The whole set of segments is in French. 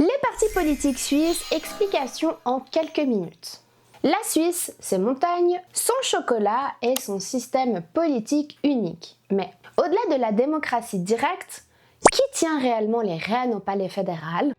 Les partis politiques suisses, explication en quelques minutes. La Suisse, ses montagnes, son chocolat et son système politique unique. Mais au-delà de la démocratie directe, qui tient réellement les rênes au palais fédéral?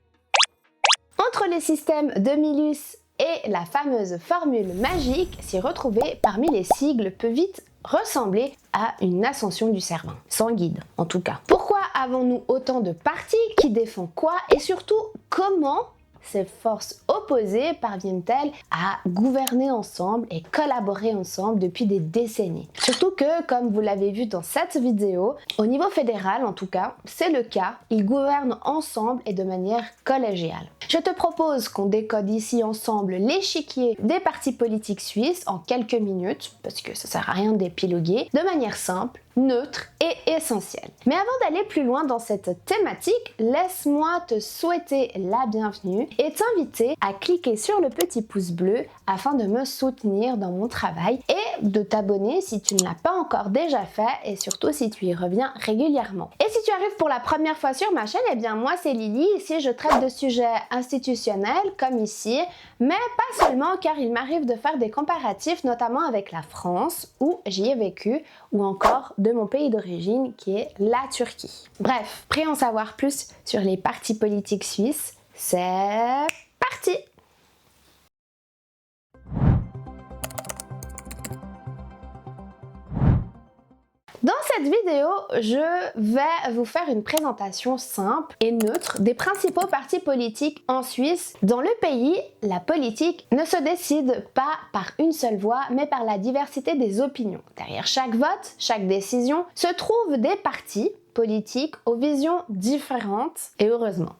Entre les systèmes de Milus et la fameuse formule magique, s'y retrouver parmi les sigles peut vite ressembler à une ascension du cerveau, sans guide en tout cas. Pourquoi avons-nous autant de partis qui défendent quoi et surtout comment ces forces opposées parviennent-elles à gouverner ensemble et collaborer ensemble depuis des décennies? Surtout que, comme vous l'avez vu dans cette vidéo, au niveau fédéral en tout cas, c'est le cas, ils gouvernent ensemble et de manière collégiale. Je te propose qu'on décode ici ensemble l'échiquier des partis politiques suisses en quelques minutes, parce que ça sert à rien d'épiloguer, de manière simple, neutre et essentielle. Mais avant d'aller plus loin dans cette thématique, laisse-moi te souhaiter la bienvenue et t'inviter à cliquer sur le petit pouce bleu afin de me soutenir dans mon travail et de t'abonner si tu ne l'as pas encore déjà fait et surtout si tu y reviens régulièrement. Et si tu arrives pour la première fois sur ma chaîne, eh bien moi c'est Lily, ici je traite de sujets institutionnels comme ici, mais pas seulement car il m'arrive de faire des comparatifs notamment avec la France où j'y ai vécu ou encore de mon pays d'origine qui est la Turquie. Bref, prêt à en savoir plus sur les partis politiques suisses? C'est parti! Dans cette vidéo, je vais vous faire une présentation simple et neutre des principaux partis politiques en Suisse. Dans le pays, la politique ne se décide pas par une seule voix, mais par la diversité des opinions. Derrière chaque vote, chaque décision, se trouvent des partis politiques aux visions différentes, et heureusement.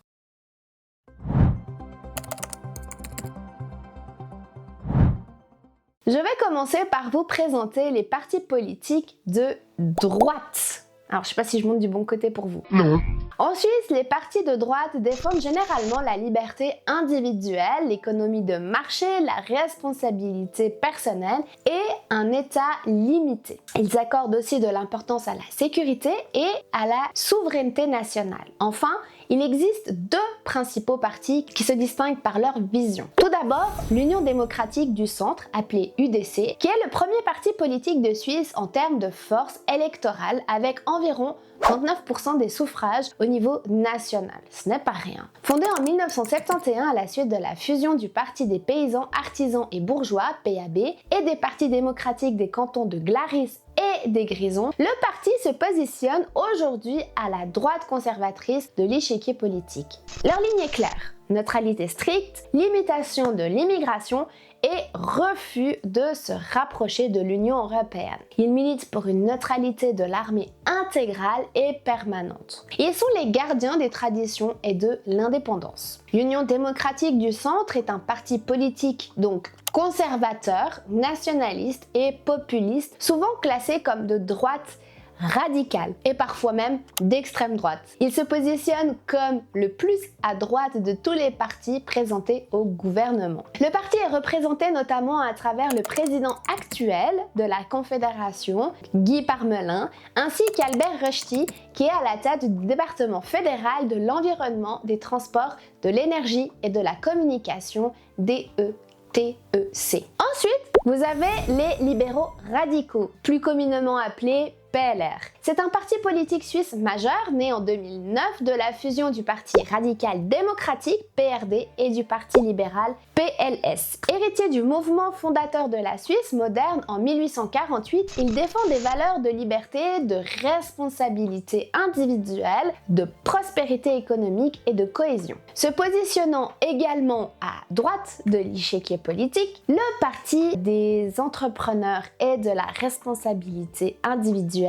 Je vais commencer par vous présenter les partis politiques de droite. Alors, je ne sais pas si je monte du bon côté pour vous. Non. En Suisse, les partis de droite défendent généralement la liberté individuelle, l'économie de marché, la responsabilité personnelle et un État limité. Ils accordent aussi de l'importance à la sécurité et à la souveraineté nationale. Enfin, il existe deux principaux partis qui se distinguent par leur vision. Tout d'abord, l'Union démocratique du centre, appelée UDC, qui est le premier parti politique de Suisse en termes de force électorale avec environ 39% des suffrages au niveau national. Ce n'est pas rien. Fondé en 1971 à la suite de la fusion du Parti des paysans, artisans et bourgeois, PAB, et des partis démocratiques des cantons de Glaris et des Grisons, le parti se positionne aujourd'hui à la droite conservatrice de l'échiquier politique. Leur ligne est claire. Neutralité stricte, limitation de l'immigration et refus de se rapprocher de l'Union européenne. Ils militent pour une neutralité de l'armée intégrale et permanente. Ils sont les gardiens des traditions et de l'indépendance. L'Union démocratique du centre est un parti politique donc conservateur, nationaliste et populiste, souvent classé comme de droite radicale et parfois même d'extrême droite. Il se positionne comme le plus à droite de tous les partis présentés au gouvernement. Le parti est représenté notamment à travers le président actuel de la Confédération, Guy Parmelin, ainsi qu'Albert Rösti, qui est à la tête du département fédéral de l'environnement, des transports, de l'énergie et de la communication, DETEC. Ensuite, vous avez les libéraux radicaux, plus communément appelés PLR. C'est un parti politique suisse majeur né en 2009 de la fusion du Parti radical démocratique PRD et du Parti libéral PLS. Héritier du mouvement fondateur de la Suisse moderne en 1848, il défend des valeurs de liberté, de responsabilité individuelle, de prospérité économique et de cohésion. Se positionnant également à droite de l'échiquier politique, le Parti des entrepreneurs et de la responsabilité individuelle,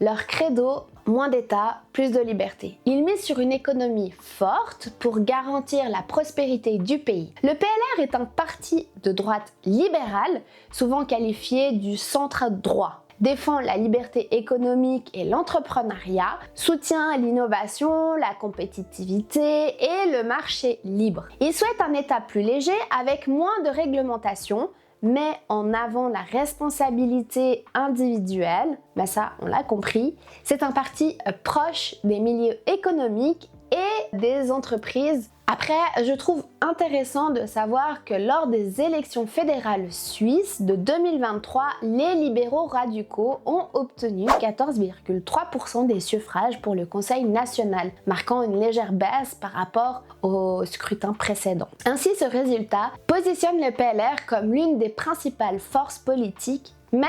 leur credo, moins d'État, plus de liberté. Ils misent sur une économie forte pour garantir la prospérité du pays. Le PLR est un parti de droite libérale, souvent qualifié du centre droit. Défend la liberté économique et l'entrepreneuriat, soutient l'innovation, la compétitivité et le marché libre. Il souhaite un État plus léger avec moins de réglementation, met en avant la responsabilité individuelle, ben ça on l'a compris, c'est un parti proche des milieux économiques et des entreprises Après, je trouve intéressant de savoir que lors des élections fédérales suisses de 2023, les libéraux radicaux ont obtenu 14,3% des suffrages pour le Conseil national, marquant une légère baisse par rapport au scrutin précédent. Ainsi, ce résultat positionne le PLR comme l'une des principales forces politiques, mais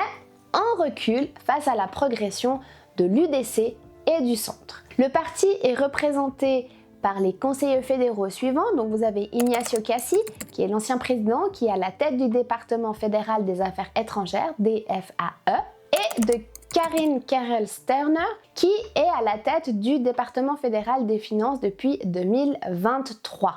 en recul face à la progression de l'UDC et du centre. Le parti est représenté par les conseillers fédéraux suivants. Donc vous avez Ignacio Cassi, qui est l'ancien président, qui est à la tête du département fédéral des affaires étrangères, DFAE, et de Karin Kerel-Sterner, qui est à la tête du département fédéral des finances depuis 2023.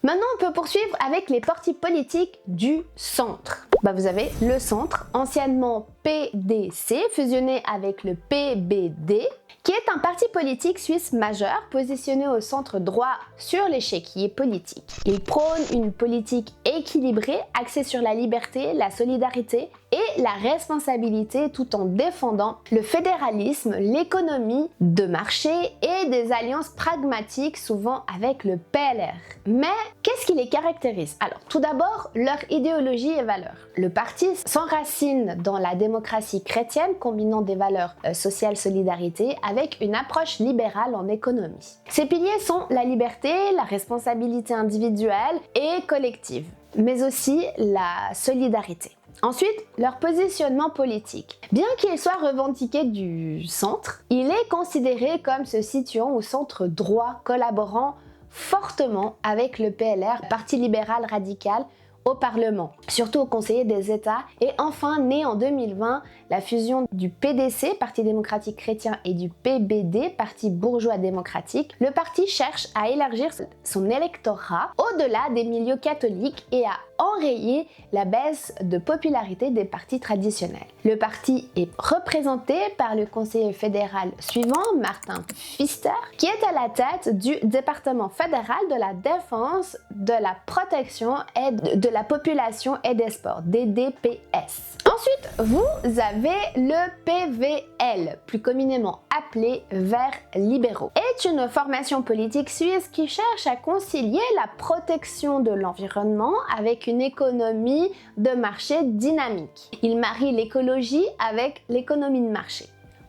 Maintenant, on peut poursuivre avec les partis politiques du centre. Vous avez le centre, anciennement PDC, fusionné avec le PBD, qui est un parti politique suisse majeur positionné au centre droit sur l'échiquier politique. Il prône une politique équilibrée, axée sur la liberté, la solidarité et la responsabilité tout en défendant le fédéralisme, l'économie de marché et des alliances pragmatiques souvent avec le PLR. Mais qu'est-ce qui les caractérise? Alors, tout d'abord, leur idéologie et valeurs. Le parti s'enracine dans la démocratie chrétienne, combinant des valeurs sociales, solidarité, avec une approche libérale en économie. Ces piliers sont la liberté, la responsabilité individuelle et collective, mais aussi la solidarité. Ensuite, leur positionnement politique. Bien qu'il soit revendiqué du centre, il est considéré comme se situant au centre droit, collaborant fortement avec le PLR, Parti libéral radical, au Parlement, surtout au conseiller des États. Et enfin, né en 2020, la fusion du PDC, Parti démocratique chrétien, et du PBD, Parti bourgeois démocratique, le parti cherche à élargir son électorat au-delà des milieux catholiques et à enrayer la baisse de popularité des partis traditionnels. Le parti est représenté par le conseiller fédéral suivant, Martin Pfister, qui est à la tête du département fédéral de la défense, de la protection et de la population et des sports, DDPS. Ensuite, vous avez le PVL, plus communément appelé Verts libéraux, est une formation politique suisse qui cherche à concilier la protection de l'environnement avec une économie de marché dynamique. Ils marient l'écologie avec l'économie de marché.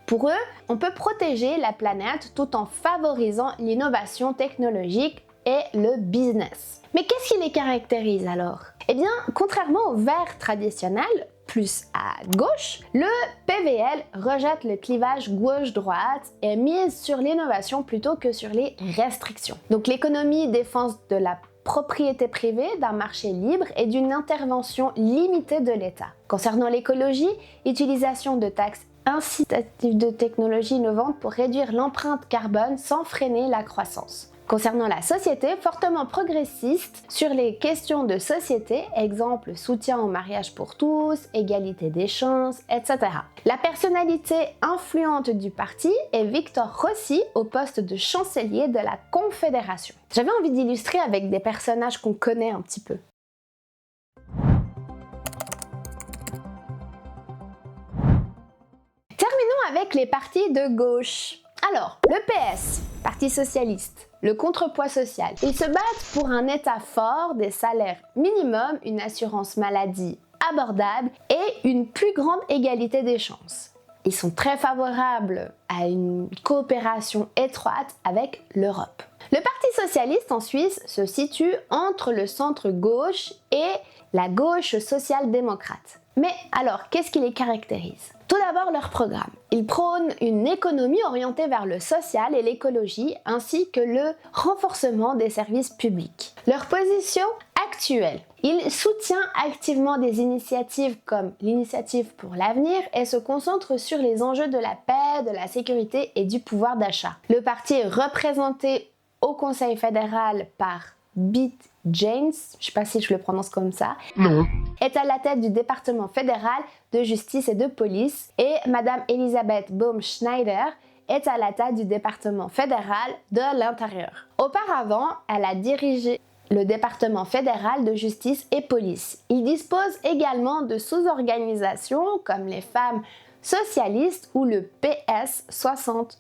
Pour eux, on peut protéger la planète tout en favorisant l'innovation technologique et le business. Mais qu'est-ce qui les caractérise alors? Eh bien, contrairement aux Verts traditionnels, plus à gauche, le PVL rejette le clivage gauche-droite et mise sur l'innovation plutôt que sur les restrictions. Donc l'économie défense de la propriété privée, d'un marché libre et d'une intervention limitée de l'État. Concernant l'écologie, utilisation de taxes incitatives de technologies innovantes pour réduire l'empreinte carbone sans freiner la croissance. Concernant la société, fortement progressiste sur les questions de société, exemple soutien au mariage pour tous, égalité des chances, etc. La personnalité influente du parti est Victor Rossi au poste de chancelier de la Confédération. J'avais envie d'illustrer avec des personnages qu'on connaît un petit peu. Terminons avec les partis de gauche. Alors, le PS, Parti socialiste, le contrepoids social. Ils se battent pour un État fort, des salaires minimums, une assurance maladie abordable et une plus grande égalité des chances. Ils sont très favorables à une coopération étroite avec l'Europe. Le Parti socialiste en Suisse se situe entre le centre-gauche et la gauche social-démocrate. Mais alors, qu'est-ce qui les caractérise? Tout d'abord, leur programme. Ils prônent une économie orientée vers le social et l'écologie, ainsi que le renforcement des services publics. Leur position actuelle. Ils soutiennent activement des initiatives comme l'Initiative pour l'avenir et se concentrent sur les enjeux de la paix, de la sécurité et du pouvoir d'achat. Le parti est représenté au Conseil fédéral par Beat James, je ne sais pas si je le prononce comme ça, est à la tête du département fédéral de justice et de police, et Madame Elisabeth Baum-Schneider est à la tête du département fédéral de l'intérieur. Auparavant, elle a dirigé le département fédéral de justice et police. Il dispose également de sous-organisations comme les femmes socialiste ou le PS 60+.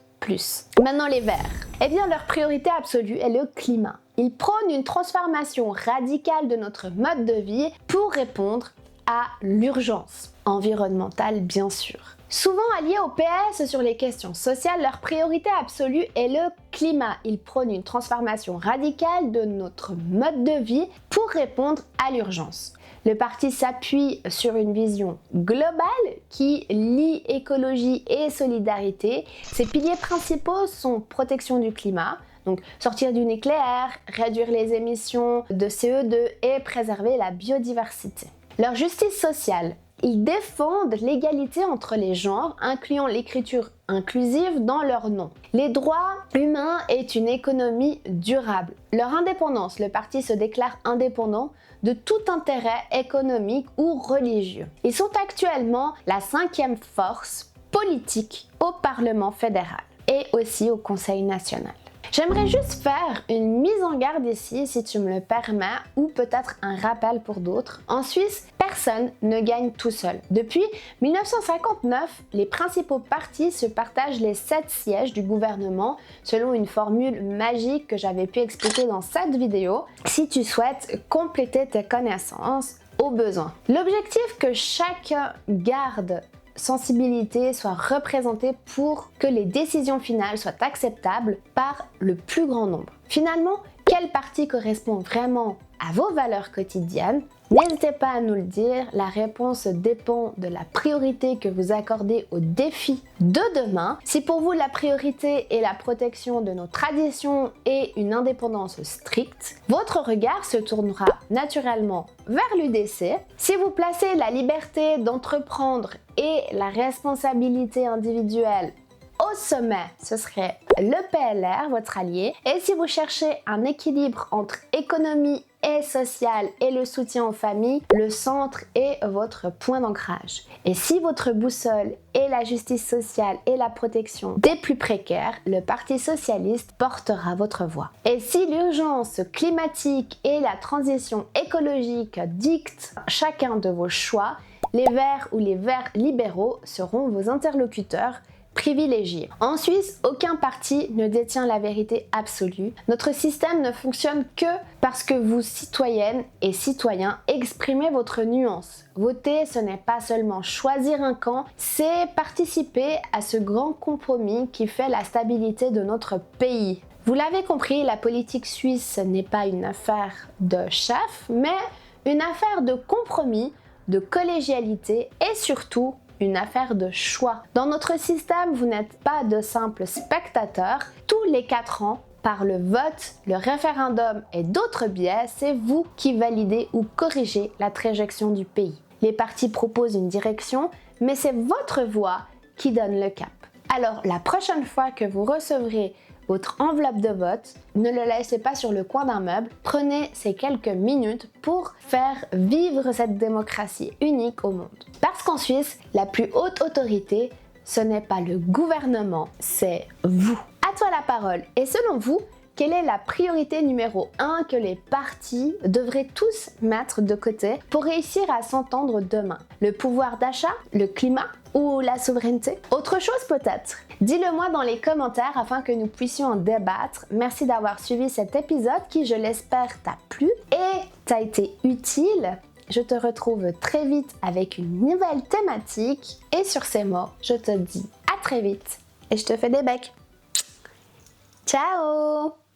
Maintenant les Verts. Eh bien leur priorité absolue est le climat. Ils prônent une transformation radicale de notre mode de vie pour répondre à l'urgence environnementale bien sûr. Souvent alliés au PS sur les questions sociales, leur priorité absolue est le climat. Ils prônent une transformation radicale de notre mode de vie pour répondre à l'urgence. Le parti s'appuie sur une vision globale qui lie écologie et solidarité. Ses piliers principaux sont protection du climat, donc sortir du nucléaire, réduire les émissions de CO2 et préserver la biodiversité. Leur justice sociale. Ils défendent l'égalité entre les genres, incluant l'écriture inclusive dans leur nom. Les droits humains est une économie durable. Leur indépendance, le parti se déclare indépendant de tout intérêt économique ou religieux. Ils sont actuellement la 5e force politique au Parlement fédéral et aussi au Conseil national. J'aimerais juste faire une mise en garde ici, si tu me le permets, ou peut-être un rappel pour d'autres. En Suisse, personne ne gagne tout seul. Depuis 1959, les principaux partis se partagent les 7 sièges du gouvernement selon une formule magique que j'avais pu expliquer dans cette vidéo si tu souhaites compléter tes connaissances au besoin. L'objectif que chacun garde sensibilité soit représentée pour que les décisions finales soient acceptables par le plus grand nombre. Finalement, quel parti correspond vraiment à vos valeurs quotidiennes? N'hésitez pas à nous le dire, la réponse dépend de la priorité que vous accordez aux défis de demain. Si pour vous la priorité est la protection de nos traditions et une indépendance stricte, votre regard se tournera naturellement vers l'UDC. Si vous placez la liberté d'entreprendre et la responsabilité individuelle au sommet, ce serait le PLR, votre allié. Et si vous cherchez un équilibre entre économie et sociale et le soutien aux familles, le centre est votre point d'ancrage. Et si votre boussole est la justice sociale et la protection des plus précaires, le Parti socialiste portera votre voix. Et si l'urgence climatique et la transition écologique dictent chacun de vos choix, les Verts ou les Verts libéraux seront vos interlocuteurs privilégiés. En Suisse, aucun parti ne détient la vérité absolue. Notre système ne fonctionne que parce que vous, citoyennes et citoyens, exprimez votre nuance. Voter, ce n'est pas seulement choisir un camp, c'est participer à ce grand compromis qui fait la stabilité de notre pays. Vous l'avez compris, la politique suisse n'est pas une affaire de chef, mais une affaire de compromis, de collégialité et surtout une affaire de choix. Dans notre système, vous n'êtes pas de simples spectateurs. Tous les 4 ans, par le vote, le référendum et d'autres biais, c'est vous qui validez ou corrigez la trajectoire du pays. Les partis proposent une direction, mais c'est votre voix qui donne le cap. Alors, la prochaine fois que vous recevrez votre enveloppe de vote, ne le laissez pas sur le coin d'un meuble. Prenez ces quelques minutes pour faire vivre cette démocratie unique au monde. Parce qu'en Suisse, la plus haute autorité, ce n'est pas le gouvernement, c'est vous. À toi la parole. Et selon vous, quelle est la priorité numéro 1 que les partis devraient tous mettre de côté pour réussir à s'entendre demain? Le pouvoir d'achat, le climat ou la souveraineté? Autre chose peut-être? Dis-le moi dans les commentaires afin que nous puissions en débattre. Merci d'avoir suivi cet épisode qui, je l'espère, t'a plu et t'a été utile. Je te retrouve très vite avec une nouvelle thématique. Et sur ces mots, je te dis à très vite et je te fais des becs. Ciao!